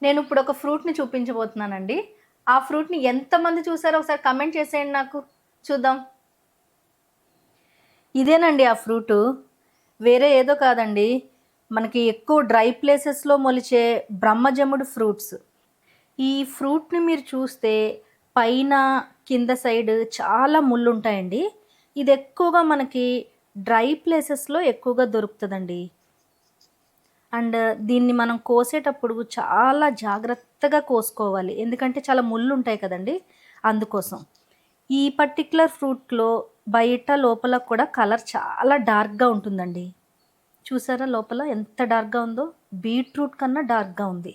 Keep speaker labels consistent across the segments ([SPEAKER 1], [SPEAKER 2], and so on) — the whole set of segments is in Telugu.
[SPEAKER 1] నేను ఇప్పుడు ఒక ఫ్రూట్‌ని చూపించబోతున్నానండి. ఆ ఫ్రూట్‌ని ఎంతమంది చూసారో ఒకసారి కామెంట్ చేసేయండి నాకు. చూద్దాం. ఇదేనండి ఆ ఫ్రూటు. వేరే ఏదో కాదండి. మనకి ఎక్కువ డ్రై ప్లేసెస్‌లో మొలిచే బ్రహ్మజముడు ఫ్రూట్స్. ఈ ఫ్రూట్‌ని మీరు చూస్తే పైన, కింద సైడ్ చాలా ముళ్ళుంటాయండి. ఇది ఎక్కువగా మనకి డ్రై ప్లేసెస్‌లో ఎక్కువగా దొరుకుతదండి. అండ్ దీన్ని మనం కోసేటప్పుడు చాలా జాగ్రత్తగా కోసుకోవాలి. ఎందుకంటే చాలా ముళ్ళుంటాయి కదండీ! అందుకోసం. ఈ పర్టిక్యులర్ ఫ్రూట్‌లో బయట, లోపల కూడా కలర్ చాలా డార్క్‌గా ఉంటుందండి. చూసారా లోపల ఎంత డార్క్‌గా ఉందో? బీట్రూట్ కన్నా డార్క్‌గా ఉంది.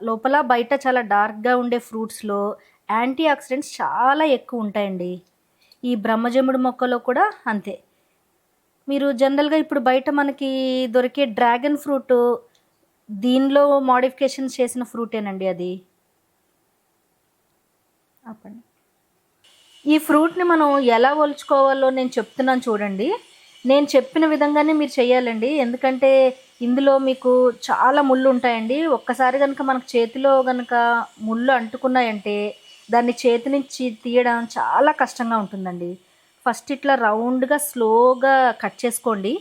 [SPEAKER 1] లోపల, బయట చాలా డార్క్‌గా ఉండే ఫ్రూట్స్‌లో యాంటీ ఆక్సిడెంట్స్ చాలా ఎక్కువుంటాయండి. ఈ బ్రహ్మజముడు మొక్కలో కూడా అంతే. మీరు జనరల్‌గా ఇప్పుడు బయట మనకి దొరికే డ్రాగన్ ఫ్రూటు దీనిలో మోడిఫికేషన్స్ చేసిన ఫ్రూటేనండి అది. ఆపండి. ఈ ఫ్రూట్‌ని మనం ఎలా ఒలుచుకోవాలో నేను చెప్తున్నాను చూడండి. నేను చెప్పిన విధంగానే మీరు చేయాలండి. ఎందుకంటే ఇందులో మీకు చాలా ముళ్ళుంటాయండి. ఒక్కసారి గనుక మనకు చేతిలో గనక ముళ్ళు అంటుకున్నాయంటే దాన్ని చేతి నుంచి తీయడం చాలా కష్టంగా ఉంటుందండి. ఫస్ట్ ఇట్లా రౌండ్‌గా స్లోగా కట్ చేసుకోండి.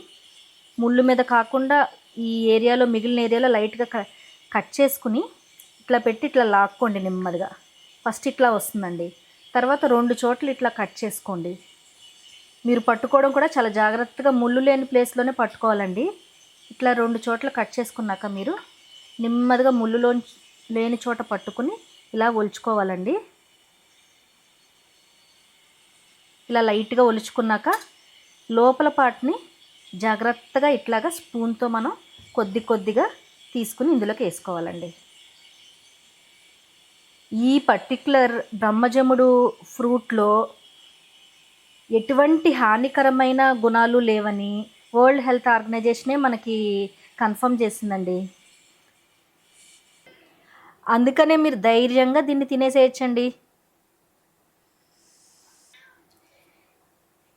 [SPEAKER 1] ముళ్ళు మీద కాకుండా ఈ ఏరియాలో మిగిలిన ఏరియాలో లైట్‌గా కట్ చేసుకొని ఇట్లా పెట్టి ఇట్లా లాక్కోండి నెమ్మదిగా. ఫస్ట్ ఇట్లా వస్తుందండి. తర్వాత 2 చోట్ల ఇట్లా కట్ చేసుకోండి. మీరు పట్టుకోవడం కూడా చాలా జాగ్రత్తగా ముళ్ళు లేని ప్లేస్‌లోనే పట్టుకోవాలండి. ఇట్లా 2 చోట్ల కట్ చేసుకున్నాక మీరు నెమ్మదిగా లేని చోట పట్టుకొని ఇలా ఒలుచుకోవాలండి. ఇలా లైట్‌గా ఒలుచుకున్నాక లోపల పార్ట్‌ని జాగ్రత్తగా ఇట్లాగా స్పూన్‌తో మనం కొద్దిగా తీసుకొని ఇందులోకి వేసుకోవాలండి. ఈ పర్టిక్యులర్ బ్రహ్మజముడు ఫ్రూట్‌లో ఎటువంటి హానికరమైన గుణాలు లేవని వరల్డ్ హెల్త్ ఆర్గనైజేషనే మనకి కన్ఫర్మ్ చేసిందండి. అందుకనే మీరు ధైర్యంగా దీన్ని తినేసేయొచ్చండి.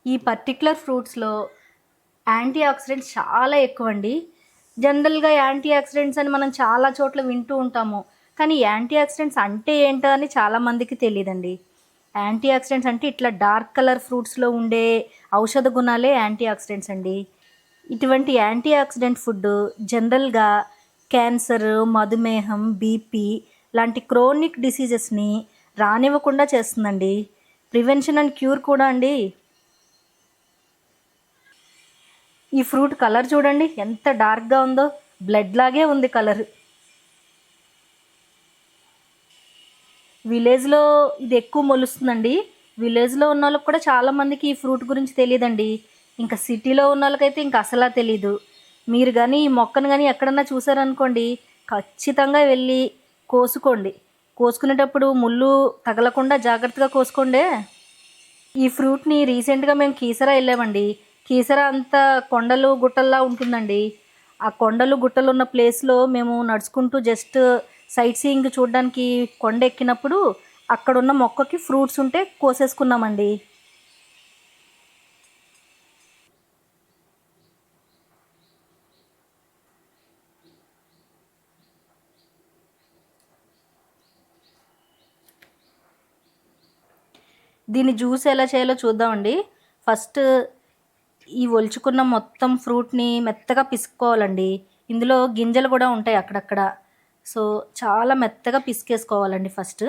[SPEAKER 1] ఈ పర్టిక్యులర్ ఫ్రూట్స్‌లో యాంటీ ఆక్సిడెంట్స్ చాలా ఎక్కువండి. జనరల్‌గా యాంటీ ఆక్సిడెంట్స్ అని మనం చాలా చోట్ల వింటూ ఉంటాము. కానీ యాంటీ ఆక్సిడెంట్స్ అంటే ఏంటో అని చాలామందికి తెలీదండి. యాంటీ ఆక్సిడెంట్స్ అంటే ఇట్లా డార్క్ కలర్ ఫ్రూట్స్‌లో ఉండే ఔషధ గుణాలే యాంటీ ఆక్సిడెంట్స్ అండి. ఇటువంటి యాంటీ ఆక్సిడెంట్ ఫుడ్ జనరల్‌గా క్యాన్సర్, మధుమేహం, బీపీ లాంటి క్రోనిక్ డిసీజెస్‌ని రానివ్వకుండా చేస్తుందండి. ప్రివెన్షన్ అండ్ క్యూర్ కూడా అండి. ఈ ఫ్రూట్ కలర్ చూడండి ఎంత డార్క్‌గా ఉందో. బ్లడ్ లాగే ఉంది కలర్. విలేజ్‌లో ఇది ఎక్కువ మొలుస్తుందండి. విలేజ్‌లో ఉన్నోళ్ళకి కూడా చాలామందికి ఈ ఫ్రూట్ గురించి తెలీదండి. ఇంకా సిటీలో ఉన్నోళ్ళకైతే ఇంక అసలా తెలీదు. మీరు గానీ ఈ మొక్కను గానీ ఎక్కడన్నా చూసారనుకోండి, ఖచ్చితంగా వెళ్ళి కోసుకోండి. కోసుకునేటప్పుడు ముళ్ళు తగలకుండా జాగ్రత్తగా కోసుకోండే. ఈ ఫ్రూట్‌ని రీసెంట్‌గా మేము కీసర ఎళ్ళామండి. కీసర అంతా కొండలు, గుట్టల్లా ఉంటుందండి. ఆ కొండలు, గుట్టలున్న ప్లేస్‌లో మేము నడుచుకుంటూ జస్ట్ సైట్ సీయింగ్ చూడ్డానికి కొండెక్కినప్పుడు అక్కడున్న మొక్కకి ఫ్రూట్స్ ఉంటే కోసేసుకున్నామండి. దీన్ని జ్యూస్ ఎలా చేయాలో చూద్దామండి. ఫస్ట్ ఈ ఒలుచుకున్న మొత్తం ఫ్రూట్‌ని మెత్తగా పిసుక్కోవాలండి. ఇందులో గింజలు గూడా ఉంటాయి అక్కడక్కడ. సో, చాలా మెత్తగా పిసికేసుకోవాలండి ఫస్ట్.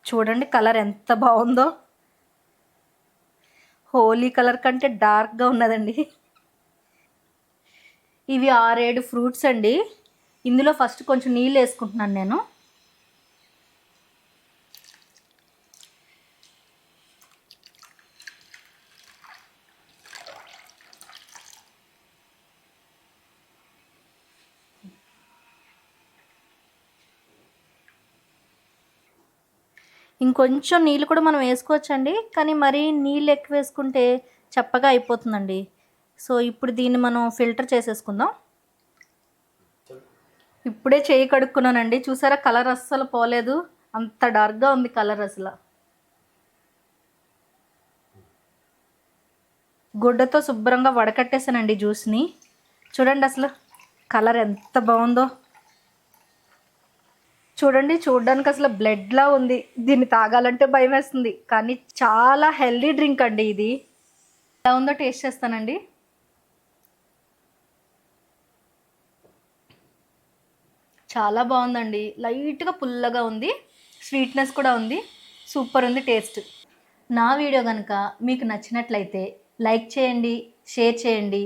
[SPEAKER 1] చూడండి కలర్ ఎంత బావుందో. హోలీ కలర్ కంటే డార్క్‌గా ఉన్నదండి. ఇవి 6, 7 ఫ్రూట్స్ అండి. ఇందులో ఫస్ట్ కొంచెం నీళ్ళేసుకుంటున్నాను నేను. ఇంకొంచెం నీళ్ళు కూడా మనం వేసుకోవచ్చండి. కానీ మరీ నీళ్ళు ఎక్కువేసుకుంటే చప్పగా అయిపోతుందండి. సో, ఇప్పుడు దీన్ని మనం ఫిల్టర్ చేసేసుకుందాం. ఇప్పుడే చెయ్యి కడుక్కున్నానండి. చూసారా కలర్ అస్సలు పోలేదు. అంత డార్క్‌గా ఉంది కలర్ అసల. గుడ్డతో శుభ్రంగా వడకట్టేసానండి జ్యూస్ని. చూడండి అసలు కలర్ ఎంత బాగుందో. చూడండి, చూడడానికి అసలు బ్లడ్లా ఉంది. దీన్ని తాగాలంటే భయం వేస్తుంది, కానీ చాలా హెల్దీ డ్రింక్ అండి ఇది. ఎలా ఉందో టేస్ట్ చేస్తానండి. చాలా బాగుందండి. లైట్గా పుల్లగా ఉంది, స్వీట్నెస్ కూడా ఉంది. సూపర్ ఉంది టేస్ట్. నా వీడియో కనుక మీకు నచ్చినట్లయితే లైక్ చేయండి, షేర్ చేయండి.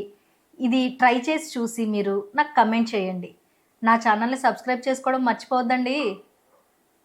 [SPEAKER 1] ఇది ట్రై చేసి చూసి మీరు నాకు కమెంట్ చేయండి. నా ఛానల్ని సబ్స్క్రైబ్ చేసుకోవడం మర్చిపోవద్దండి.